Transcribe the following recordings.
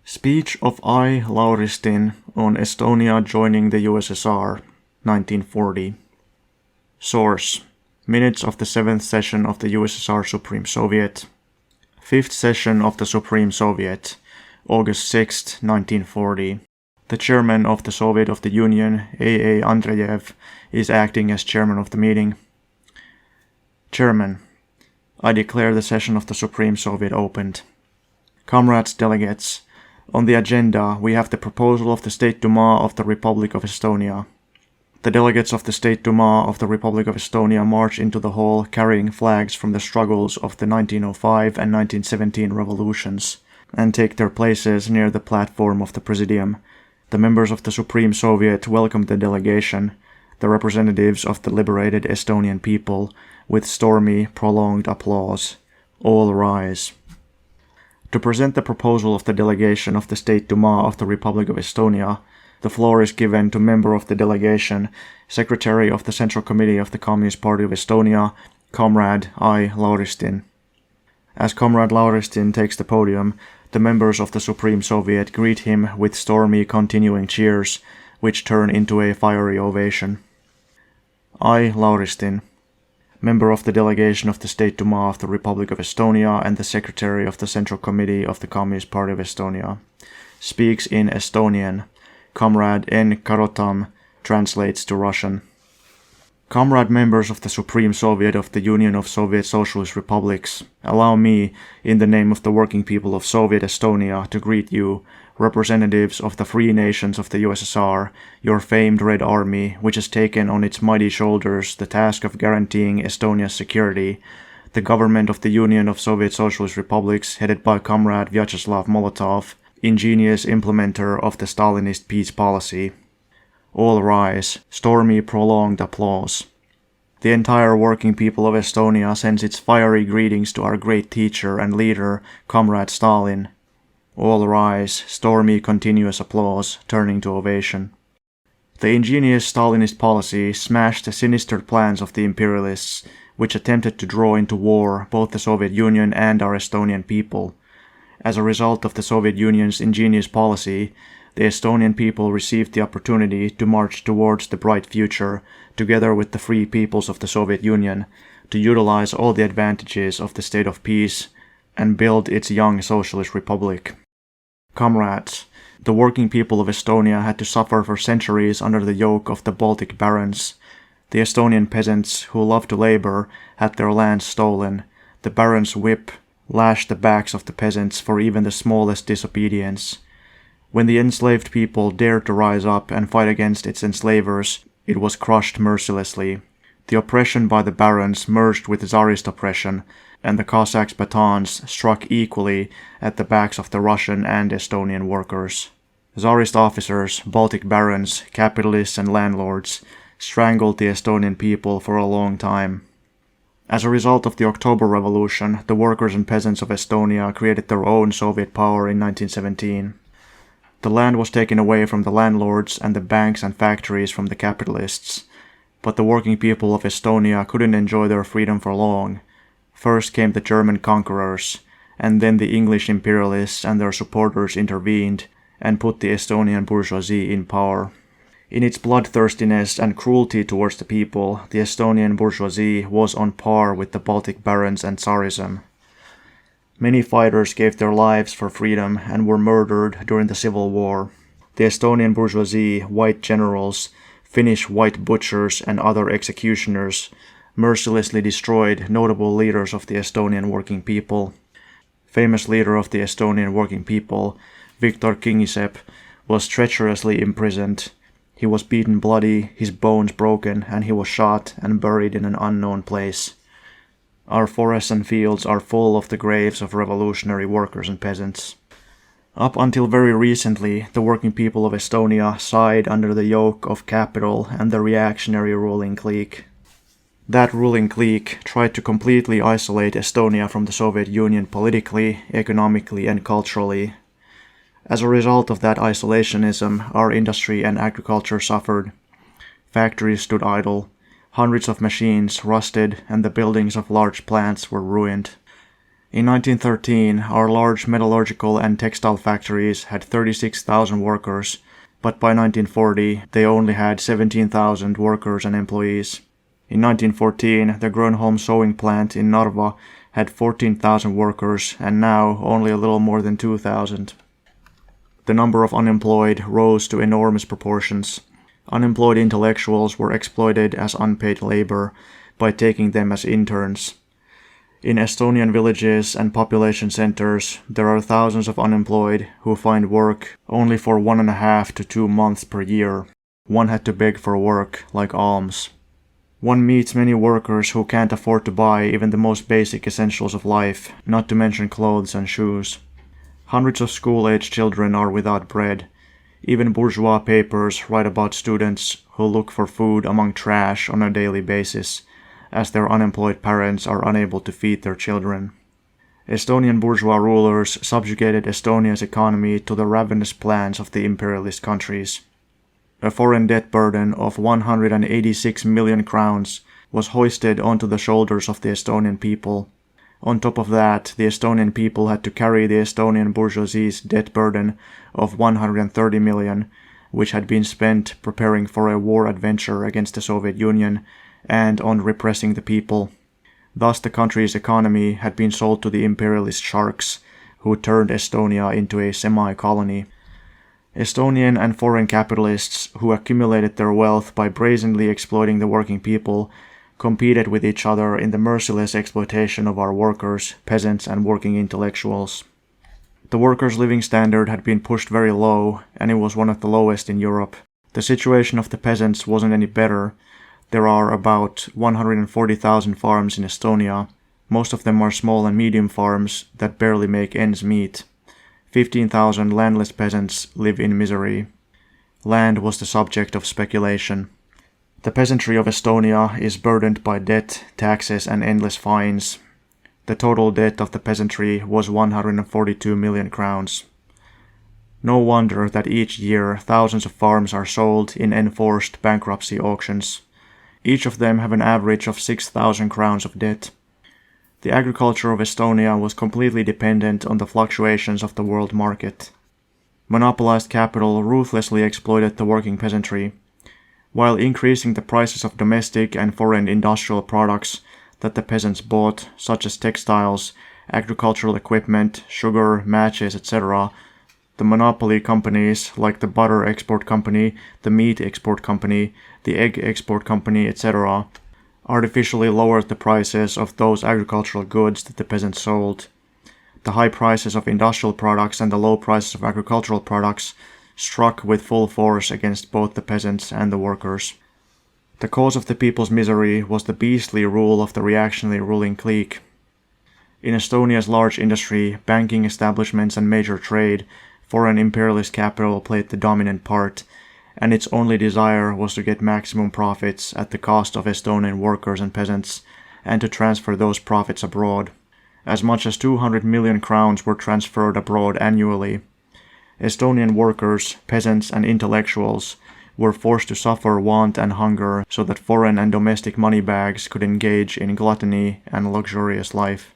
Speech of I. Lauristin on Estonia joining the USSR, 1940. Source: Minutes of the 7th session of the USSR Supreme Soviet. 5th session of the Supreme Soviet, August 6, 1940. The chairman of the Soviet of the Union, A. Andreyev, is acting as chairman of the meeting. Chairman: I declare the session of the Supreme Soviet opened. Comrades delegates, on the agenda we have the proposal of the State Duma of the Republic of Estonia. The delegates of the State Duma of the Republic of Estonia march into the hall carrying flags from the struggles of the 1905 and 1917 revolutions, and take their places near the platform of the Presidium. The members of the Supreme Soviet welcome the delegation, the representatives of the liberated Estonian people, with stormy, prolonged applause. All rise. To present the proposal of the delegation of the State Duma of the Republic of Estonia, the floor is given to member of the delegation, Secretary of the Central Committee of the Communist Party of Estonia, Comrade I. Lauristin. As Comrade Lauristin takes the podium, the members of the Supreme Soviet greet him with stormy continuing cheers, which turn into a fiery ovation. I. Lauristin, member of the delegation of the State Duma of the Republic of Estonia and the Secretary of the Central Committee of the Communist Party of Estonia, speaks in Estonian. Comrade N. Karotam translates to Russian. Comrade members of the Supreme Soviet of the Union of Soviet Socialist Republics, allow me, in the name of the working people of Soviet Estonia, to greet you, representatives of the free nations of the USSR, your famed Red Army, which has taken on its mighty shoulders the task of guaranteeing Estonia's security, the government of the Union of Soviet Socialist Republics, headed by Comrade Vyacheslav Molotov, ingenious implementer of the Stalinist peace policy. All rise. Stormy, prolonged applause. The entire working people of Estonia sends its fiery greetings to our great teacher and leader, Comrade Stalin. All rise. Stormy, continuous applause, turning to ovation. The ingenious Stalinist policy smashed the sinister plans of the imperialists, which attempted to draw into war both the Soviet Union and our Estonian people. As a result of the Soviet Union's ingenious policy, the Estonian people received the opportunity to march towards the bright future, together with the free peoples of the Soviet Union, to utilize all the advantages of the state of peace and build its young socialist republic. Comrades, the working people of Estonia had to suffer for centuries under the yoke of the Baltic barons. The Estonian peasants, who loved to labor, had their lands stolen. The barons' whip lashed the backs of the peasants for even the smallest disobedience. When the enslaved people dared to rise up and fight against its enslavers, it was crushed mercilessly. The oppression by the barons merged with Tsarist oppression, and the Cossacks' batons struck equally at the backs of the Russian and Estonian workers. Tsarist officers, Baltic barons, capitalists and landlords strangled the Estonian people for a long time. As a result of the October Revolution, the workers and peasants of Estonia created their own Soviet power in 1917. The land was taken away from the landlords and the banks and factories from the capitalists. But the working people of Estonia couldn't enjoy their freedom for long. First came the German conquerors, and then the English imperialists and their supporters intervened and put the Estonian bourgeoisie in power. In its bloodthirstiness and cruelty towards the people, the Estonian bourgeoisie was on par with the Baltic barons and Tsarism. Many fighters gave their lives for freedom and were murdered during the Civil War. The Estonian bourgeoisie, white generals, Finnish white butchers and other executioners mercilessly destroyed notable leaders of the Estonian working people. Famous leader of the Estonian working people, Viktor Kingissepp, was treacherously imprisoned. He was beaten bloody, his bones broken, and he was shot and buried in an unknown place. Our forests and fields are full of the graves of revolutionary workers and peasants. Up until very recently, the working people of Estonia sighed under the yoke of capital and the reactionary ruling clique. That ruling clique tried to completely isolate Estonia from the Soviet Union politically, economically, and culturally. As a result of that isolationism, our industry and agriculture suffered. Factories stood idle. Hundreds of machines rusted and the buildings of large plants were ruined. In 1913, our large metallurgical and textile factories had 36,000 workers, but by 1940 they only had 17,000 workers and employees. In 1914, the Grönholm sewing plant in Narva had 14,000 workers, and now only a little more than 2,000. The number of unemployed rose to enormous proportions. Unemployed intellectuals were exploited as unpaid labor by taking them as interns. In Estonian villages and population centers, there are thousands of unemployed who find work only for 1.5 to 2 months per year. One had to beg for work, like alms. One meets many workers who can't afford to buy even the most basic essentials of life, not to mention clothes and shoes. Hundreds of school-age children are without bread. Even bourgeois papers write about students who look for food among trash on a daily basis, as their unemployed parents are unable to feed their children. Estonian bourgeois rulers subjugated Estonia's economy to the ravenous plans of the imperialist countries. A foreign debt burden of 186 million crowns was hoisted onto the shoulders of the Estonian people. On top of that, the Estonian people had to carry the Estonian bourgeoisie's debt burden of 130 million, which had been spent preparing for a war adventure against the Soviet Union and on repressing the people. Thus the country's economy had been sold to the imperialist sharks, who turned Estonia into a semi-colony. Estonian and foreign capitalists who accumulated their wealth by brazenly exploiting the working people competed with each other in the merciless exploitation of our workers, peasants, and working intellectuals. The workers' living standard had been pushed very low, and it was one of the lowest in Europe. The situation of the peasants wasn't any better. There are about 140,000 farms in Estonia. Most of them are small and medium farms that barely make ends meet. 15,000 landless peasants live in misery. Land was the subject of speculation. The peasantry of Estonia is burdened by debt, taxes, and endless fines. The total debt of the peasantry was 142 million crowns. No wonder that each year thousands of farms are sold in enforced bankruptcy auctions. Each of them have an average of 6,000 crowns of debt. The agriculture of Estonia was completely dependent on the fluctuations of the world market. Monopolized capital ruthlessly exploited the working peasantry. While increasing the prices of domestic and foreign industrial products that the peasants bought, such as textiles, agricultural equipment, sugar, matches, etc., the monopoly companies like the butter export company, the meat export company, the egg export company, etc., artificially lowered the prices of those agricultural goods that the peasants sold. The high prices of industrial products and the low prices of agricultural products struck with full force against both the peasants and the workers. The cause of the people's misery was the beastly rule of the reactionary ruling clique. In Estonia's large industry, banking establishments, and major trade, foreign imperialist capital played the dominant part, and its only desire was to get maximum profits at the cost of Estonian workers and peasants, and to transfer those profits abroad. As much as 200 million crowns were transferred abroad annually. Estonian workers, peasants, and intellectuals were forced to suffer want and hunger so that foreign and domestic moneybags could engage in gluttony and luxurious life.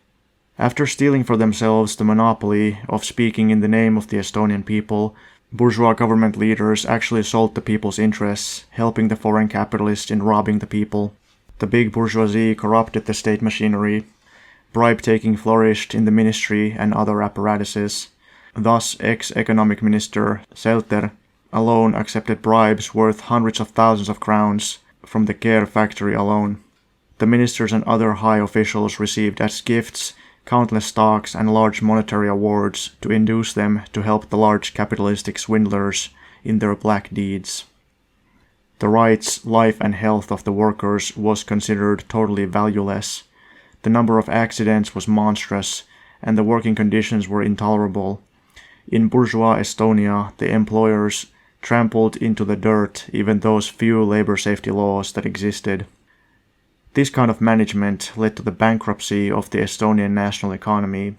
After stealing for themselves the monopoly of speaking in the name of the Estonian people, bourgeois government leaders actually sold the people's interests, helping the foreign capitalists in robbing the people. The big bourgeoisie corrupted the state machinery. Bribe-taking flourished in the ministry and other apparatuses. Thus, ex-economic minister Selter alone accepted bribes worth hundreds of thousands of crowns from the Care factory alone. The ministers and other high officials received as gifts countless stocks and large monetary awards to induce them to help the large capitalistic swindlers in their black deeds. The rights, life, and health of the workers was considered totally valueless. The number of accidents was monstrous, and the working conditions were intolerable. In bourgeois Estonia, the employers trampled into the dirt even those few labor safety laws that existed. This kind of management led to the bankruptcy of the Estonian national economy.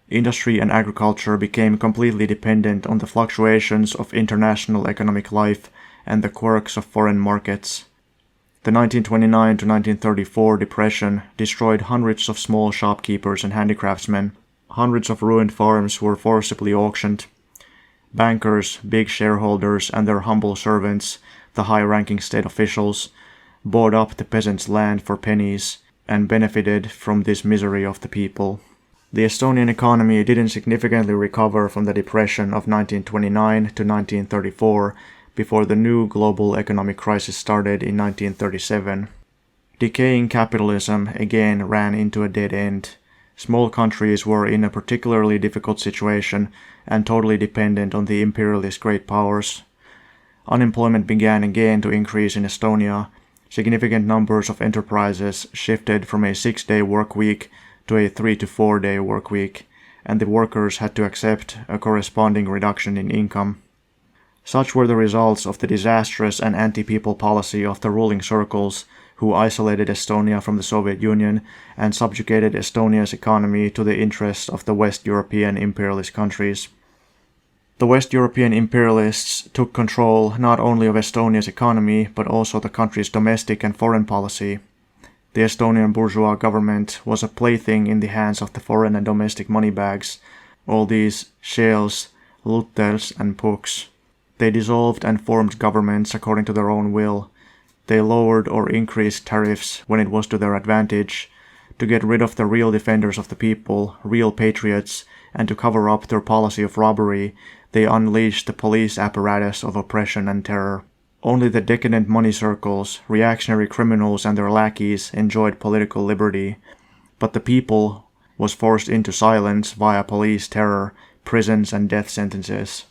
Industry and agriculture became completely dependent on the fluctuations of international economic life and the quirks of foreign markets. The 1929 to 1934 depression destroyed hundreds of small shopkeepers and handicraftsmen. Hundreds of ruined farms were forcibly auctioned. Bankers, big shareholders, and their humble servants, the high-ranking state officials, bought up the peasants' land for pennies and benefited from this misery of the people. The Estonian economy didn't significantly recover from the depression of 1929 to 1934 before the new global economic crisis started in 1937. Decaying capitalism again ran into a dead end. Small countries were in a particularly difficult situation and totally dependent on the imperialist great powers. Unemployment began again to increase in Estonia. Significant numbers of enterprises shifted from a 6-day work week to a 3 to 4 day work week, and the workers had to accept a corresponding reduction in income. Such were the results of the disastrous and anti-people policy of the ruling circles, who isolated Estonia from the Soviet Union and subjugated Estonia's economy to the interests of the West European imperialist countries. The West European imperialists took control not only of Estonia's economy, but also the country's domestic and foreign policy. The Estonian bourgeois government was a plaything in the hands of the foreign and domestic moneybags, all these Scheels, Luthers, and Puks. They dissolved and formed governments according to their own will. They lowered or increased tariffs when it was to their advantage. To get rid of the real defenders of the people, real patriots, and to cover up their policy of robbery, they unleashed the police apparatus of oppression and terror. Only the decadent money circles, reactionary criminals, and their lackeys enjoyed political liberty, but the people was forced into silence via police terror, prisons, and death sentences.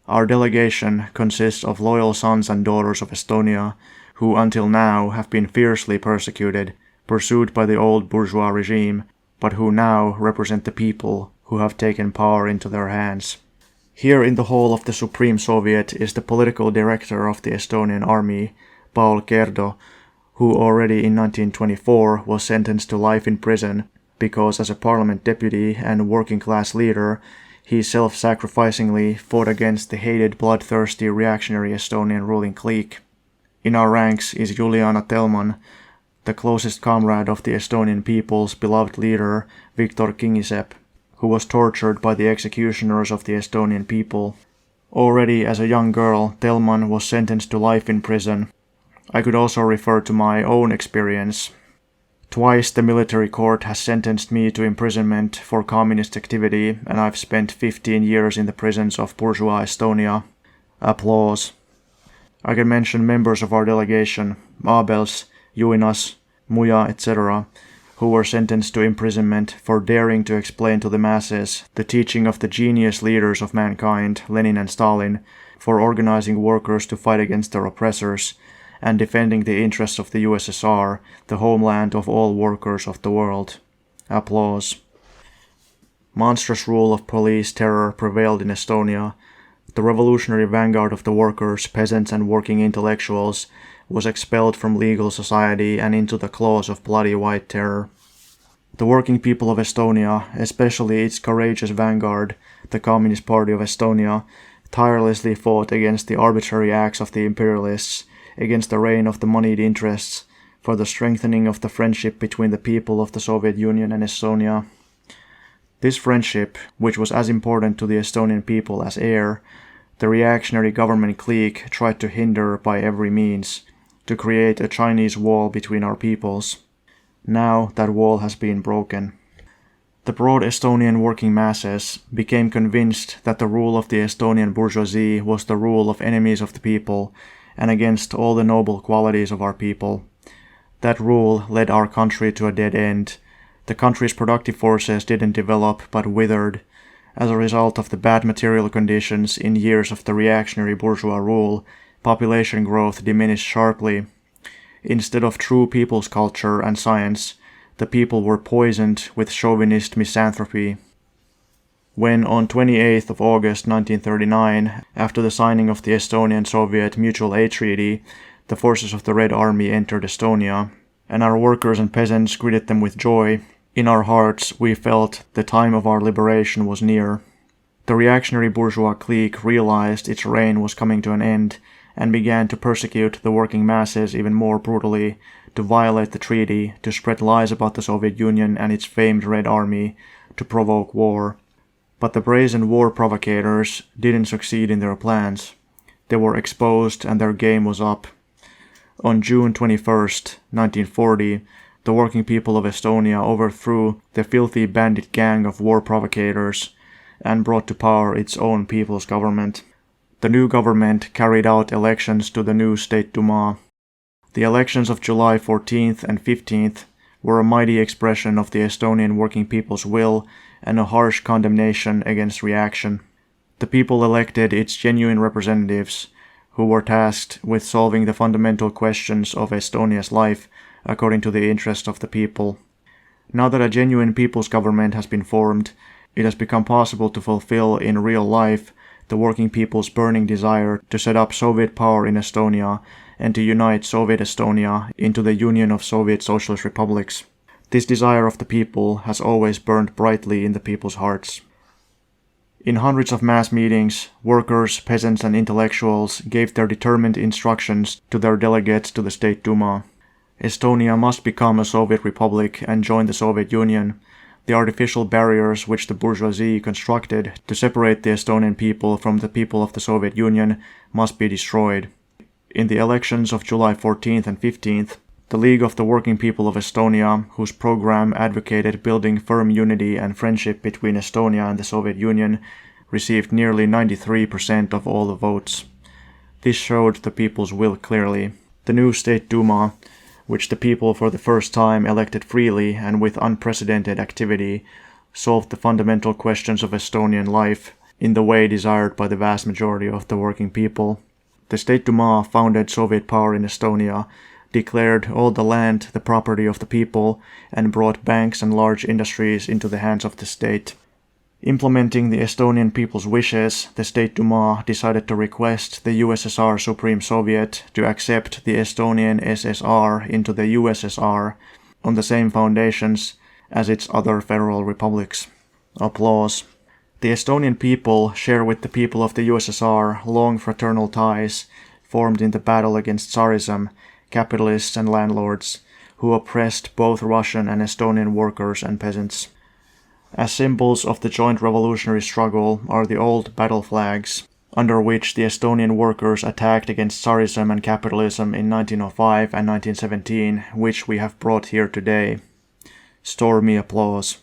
Our delegation consists of loyal sons and daughters of Estonia, who until now have been fiercely persecuted, pursued by the old bourgeois regime, but who now represent the people who have taken power into their hands. Here in the hall of the Supreme Soviet is the political director of the Estonian army, Paul Kerdo, who already in 1924 was sentenced to life in prison because as a parliament deputy and working-class leader, he self-sacrificingly fought against the hated bloodthirsty reactionary Estonian ruling clique. In our ranks is Juliana Telman, the closest comrade of the Estonian people's beloved leader, Viktor Kingissepp, who was tortured by the executioners of the Estonian people. Already as a young girl, Telman was sentenced to life in prison. I could also refer to my own experience. Twice the military court has sentenced me to imprisonment for communist activity, and I've spent 15 years in the prisons of bourgeois Estonia. Applause. I can mention members of our delegation, Abels, Juinas, Muja, etc., who were sentenced to imprisonment for daring to explain to the masses the teaching of the genius leaders of mankind, Lenin and Stalin, for organizing workers to fight against their oppressors, and defending the interests of the USSR, the homeland of all workers of the world. Applause. Monstrous rule of police terror prevailed in Estonia. The revolutionary vanguard of the workers, peasants, and working intellectuals was expelled from legal society and into the claws of bloody white terror. The working people of Estonia, especially its courageous vanguard, the Communist Party of Estonia, tirelessly fought against the arbitrary acts of the imperialists, against the reign of the moneyed interests, for the strengthening of the friendship between the people of the Soviet Union and Estonia. This friendship, which was as important to the Estonian people as air, the reactionary government clique tried to hinder by every means, to create a Chinese wall between our peoples. Now that wall has been broken. The broad Estonian working masses became convinced that the rule of the Estonian bourgeoisie was the rule of enemies of the people, and against all the noble qualities of our people. That rule led our country to a dead end. The country's productive forces didn't develop, but withered. As a result of the bad material conditions in years of the reactionary bourgeois rule, population growth diminished sharply. Instead of true people's culture and science, the people were poisoned with chauvinist misanthropy. When on 28th of August 1939, after the signing of the Estonian-Soviet Mutual Aid Treaty, the forces of the Red Army entered Estonia, and our workers and peasants greeted them with joy, in our hearts we felt the time of our liberation was near. The reactionary bourgeois clique realized its reign was coming to an end, and began to persecute the working masses even more brutally, to violate the treaty, to spread lies about the Soviet Union and its famed Red Army, to provoke war. But the brazen war provocators didn't succeed in their plans. They were exposed and their game was up. On June 21st, 1940, the working people of Estonia overthrew the filthy bandit gang of war provocators and brought to power its own people's government. The new government carried out elections to the new State Duma. The elections of July 14th and 15th were a mighty expression of the Estonian working people's will and a harsh condemnation against reaction. The people elected its genuine representatives, who were tasked with solving the fundamental questions of Estonia's life according to the interest of the people. Now that a genuine people's government has been formed, it has become possible to fulfill in real life the working people's burning desire to set up Soviet power in Estonia and to unite Soviet Estonia into the Union of Soviet Socialist Republics. This desire of the people has always burned brightly in the people's hearts. In hundreds of mass meetings, workers, peasants, and intellectuals gave their determined instructions to their delegates to the State Duma. Estonia must become a Soviet republic and join the Soviet Union. The artificial barriers which the bourgeoisie constructed to separate the Estonian people from the people of the Soviet Union must be destroyed. In the elections of July 14th and 15th, the League of the Working People of Estonia, whose program advocated building firm unity and friendship between Estonia and the Soviet Union, received nearly 93% of all the votes. This showed the people's will clearly. The new State Duma, which the people for the first time elected freely and with unprecedented activity, solved the fundamental questions of Estonian life in the way desired by the vast majority of the working people. The State Duma founded Soviet power in Estonia, declared all the land the property of the people, and brought banks and large industries into the hands of the state. Implementing the Estonian people's wishes, the State Duma decided to request the USSR Supreme Soviet to accept the Estonian SSR into the USSR on the same foundations as its other federal republics. Applause. The Estonian people share with the people of the USSR long fraternal ties formed in the battle against Tsarism, capitalists and landlords, who oppressed both Russian and Estonian workers and peasants. As symbols of the joint revolutionary struggle are the old battle flags, under which the Estonian workers attacked against Tsarism and capitalism in 1905 and 1917, which we have brought here today. Stormy applause.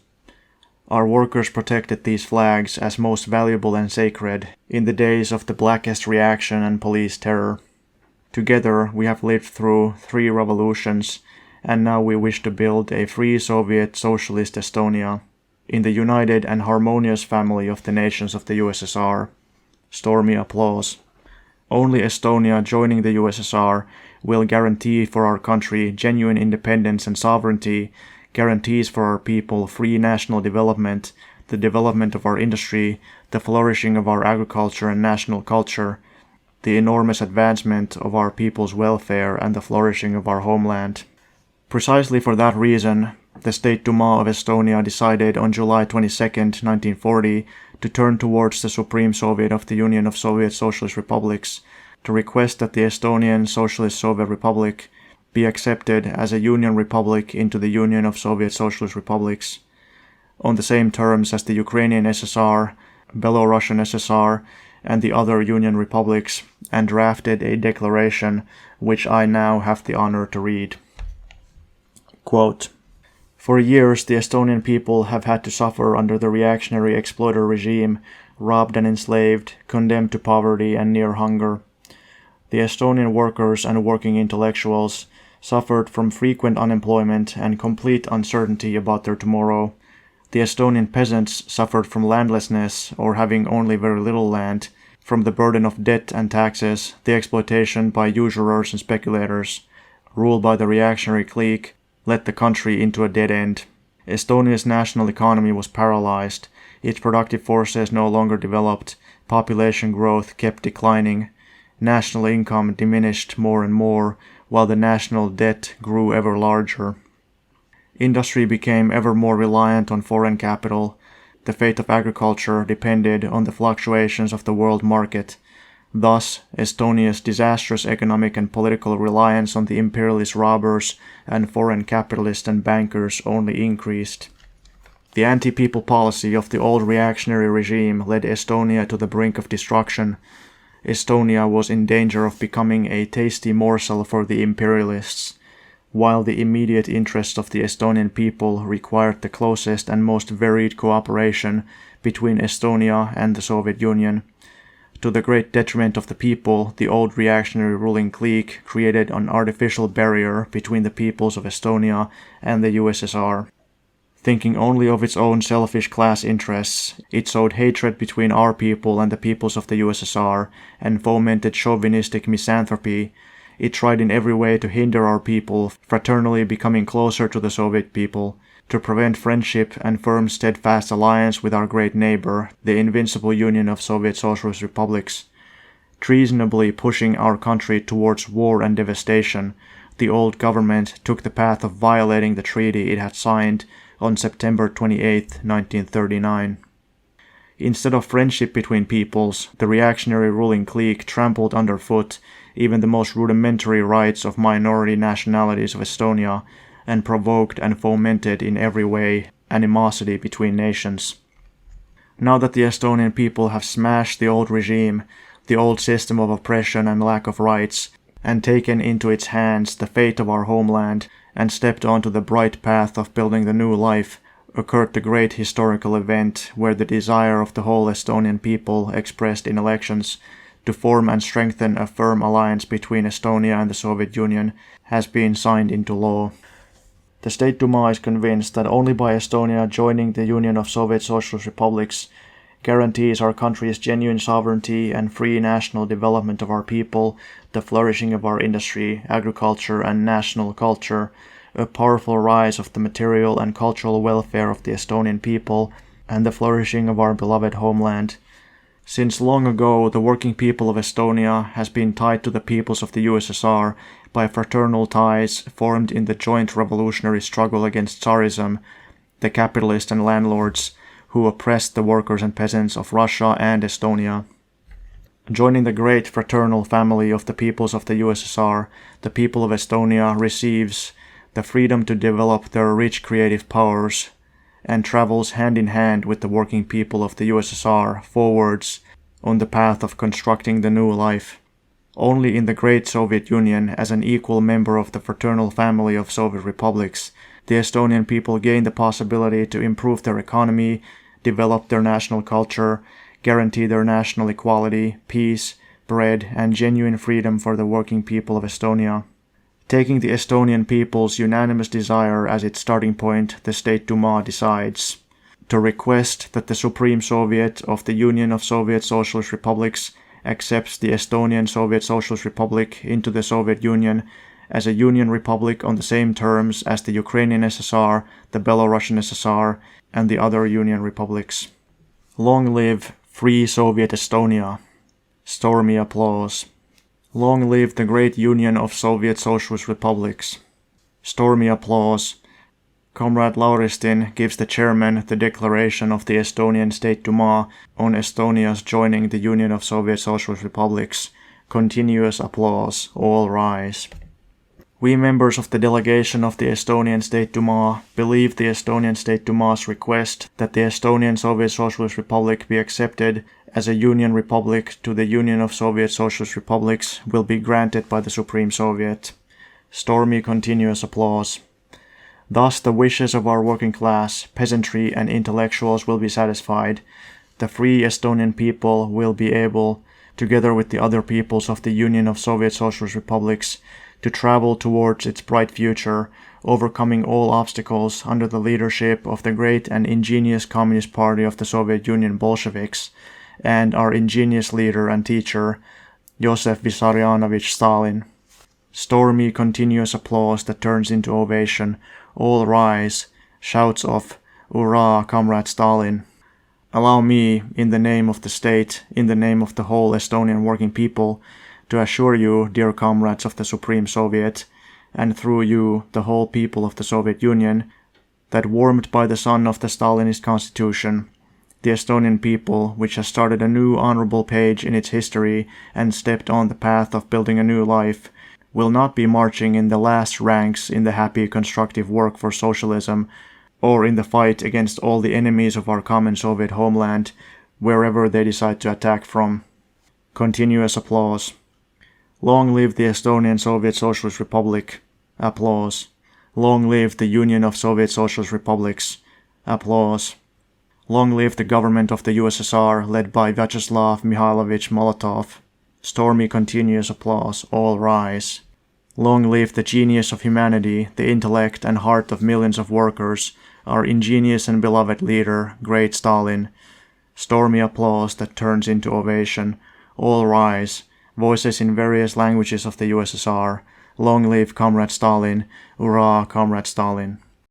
Our workers protected these flags as most valuable and sacred in the days of the blackest reaction and police terror. Together we have lived through 3 revolutions, and now we wish to build a free Soviet socialist Estonia in the united and harmonious family of the nations of the USSR. Stormy applause. Only Estonia joining the USSR will guarantee for our country genuine independence and sovereignty, guarantees for our people free national development, the development of our industry, the flourishing of our agriculture and national culture, the enormous advancement of our people's welfare and the flourishing of our homeland. Precisely for that reason, the State Duma of Estonia decided on July 22, 1940, to turn towards the Supreme Soviet of the Union of Soviet Socialist Republics to request that the Estonian Socialist Soviet Republic be accepted as a union republic into the Union of Soviet Socialist Republics, on the same terms as the Ukrainian SSR, Belarusian SSR, and the other union republics, and drafted a declaration which I now have the honor to read. Quote, "For years the Estonian people have had to suffer under the reactionary exploiter regime, robbed and enslaved, condemned to poverty and near hunger. The Estonian workers and working intellectuals suffered from frequent unemployment and complete uncertainty about their tomorrow. The Estonian peasants suffered from landlessness or having only very little land, from the burden of debt and taxes, the exploitation by usurers and speculators, ruled by the reactionary clique, led the country into a dead end. Estonia's national economy was paralyzed, its productive forces no longer developed, population growth kept declining, national income diminished more and more, while the national debt grew ever larger. Industry became ever more reliant on foreign capital. The fate of agriculture depended on the fluctuations of the world market. Thus, Estonia's disastrous economic and political reliance on the imperialist robbers and foreign capitalists and bankers only increased. The anti-people policy of the old reactionary regime led Estonia to the brink of destruction. Estonia was in danger of becoming a tasty morsel for the imperialists, while the immediate interests of the Estonian people required the closest and most varied cooperation between Estonia and the Soviet Union. To the great detriment of the people, the old reactionary ruling clique created an artificial barrier between the peoples of Estonia and the USSR. Thinking only of its own selfish class interests, it sowed hatred between our people and the peoples of the USSR and fomented chauvinistic misanthropy. It tried in every way to hinder our people fraternally becoming closer to the Soviet people, to prevent friendship and firm steadfast alliance with our great neighbor, the invincible Union of Soviet Socialist Republics. Treasonably pushing our country towards war and devastation, the old government took the path of violating the treaty it had signed on September 28, 1939. Instead of friendship between peoples, the reactionary ruling clique trampled underfoot even the most rudimentary rights of minority nationalities of Estonia and provoked and fomented in every way animosity between nations. Now that the Estonian people have smashed the old regime, the old system of oppression and lack of rights, and taken into its hands the fate of our homeland, and stepped onto the bright path of building the new life, occurred the great historical event where the desire of the whole Estonian people expressed in elections to form and strengthen a firm alliance between Estonia and the Soviet Union has been signed into law. The State Duma is convinced that only by Estonia joining the Union of Soviet Socialist Republics guarantees our country's genuine sovereignty and free national development of our people, the flourishing of our industry, agriculture, and national culture, a powerful rise of the material and cultural welfare of the Estonian people, and the flourishing of our beloved homeland. Since long ago, the working people of Estonia has been tied to the peoples of the USSR by fraternal ties formed in the joint revolutionary struggle against Tsarism, the capitalists and landlords who oppressed the workers and peasants of Russia and Estonia. Joining the great fraternal family of the peoples of the USSR, the people of Estonia receives the freedom to develop their rich creative powers and travels hand in hand with the working people of the USSR forwards on the path of constructing the new life. Only in the great Soviet Union, as an equal member of the fraternal family of Soviet republics, the Estonian people gain the possibility to improve their economy, develop their national culture, guarantee their national equality, peace, bread, and genuine freedom for the working people of Estonia. Taking the Estonian people's unanimous desire as its starting point, the State Duma decides to request that the Supreme Soviet of the Union of Soviet Socialist Republics accepts the Estonian Soviet Socialist Republic into the Soviet Union as a union republic on the same terms as the Ukrainian SSR, the Belarusian SSR, and the other union republics. Long live Free Soviet Estonia! Stormy applause. Long live the great Union of Soviet Socialist Republics! Stormy applause. Comrade Lauristin gives the chairman the declaration of the Estonian State Duma on Estonia's joining the Union of Soviet Socialist Republics. Continuous applause. All rise. We members of the delegation of the Estonian State Duma believe the Estonian State Duma's request that the Estonian Soviet Socialist Republic be accepted as a union republic to the Union of Soviet Socialist Republics will be granted by the Supreme Soviet. Stormy continuous applause. Thus the wishes of our working class, peasantry, and intellectuals will be satisfied. The free Estonian people will be able, together with the other peoples of the Union of Soviet Socialist Republics, to travel towards its bright future, overcoming all obstacles under the leadership of the great and ingenious Communist Party of the Soviet Union Bolsheviks, and our ingenious leader and teacher, Joseph Vissarionovich Stalin. Stormy continuous applause that turns into ovation. All rise. Shouts of "Hurrah, Comrade Stalin!" Allow me, in the name of the state, in the name of the whole Estonian working people, to assure you, dear comrades of the Supreme Soviet, and through you, the whole people of the Soviet Union, that warmed by the sun of the Stalinist constitution, The Estonian people, which has started a new honorable page in its history and stepped on the path of building a new life, will not be marching in the last ranks in the happy constructive work for socialism, or in the fight against all the enemies of our common Soviet homeland, wherever they decide to attack from. Continuous applause. Long live the Estonian Soviet Socialist Republic. Applause. Long live the Union of Soviet Socialist Republics. Applause. Long live the government of the USSR led by Vyacheslav Mikhailovich Molotov. Stormy continuous applause. All rise. Long live the genius of humanity, the intellect and heart of millions of workers, our ingenious and beloved leader, great Stalin. Stormy applause that turns into ovation. All rise. Voices in various languages of the USSR. Long live Comrade Stalin. Hurrah, Comrade Stalin.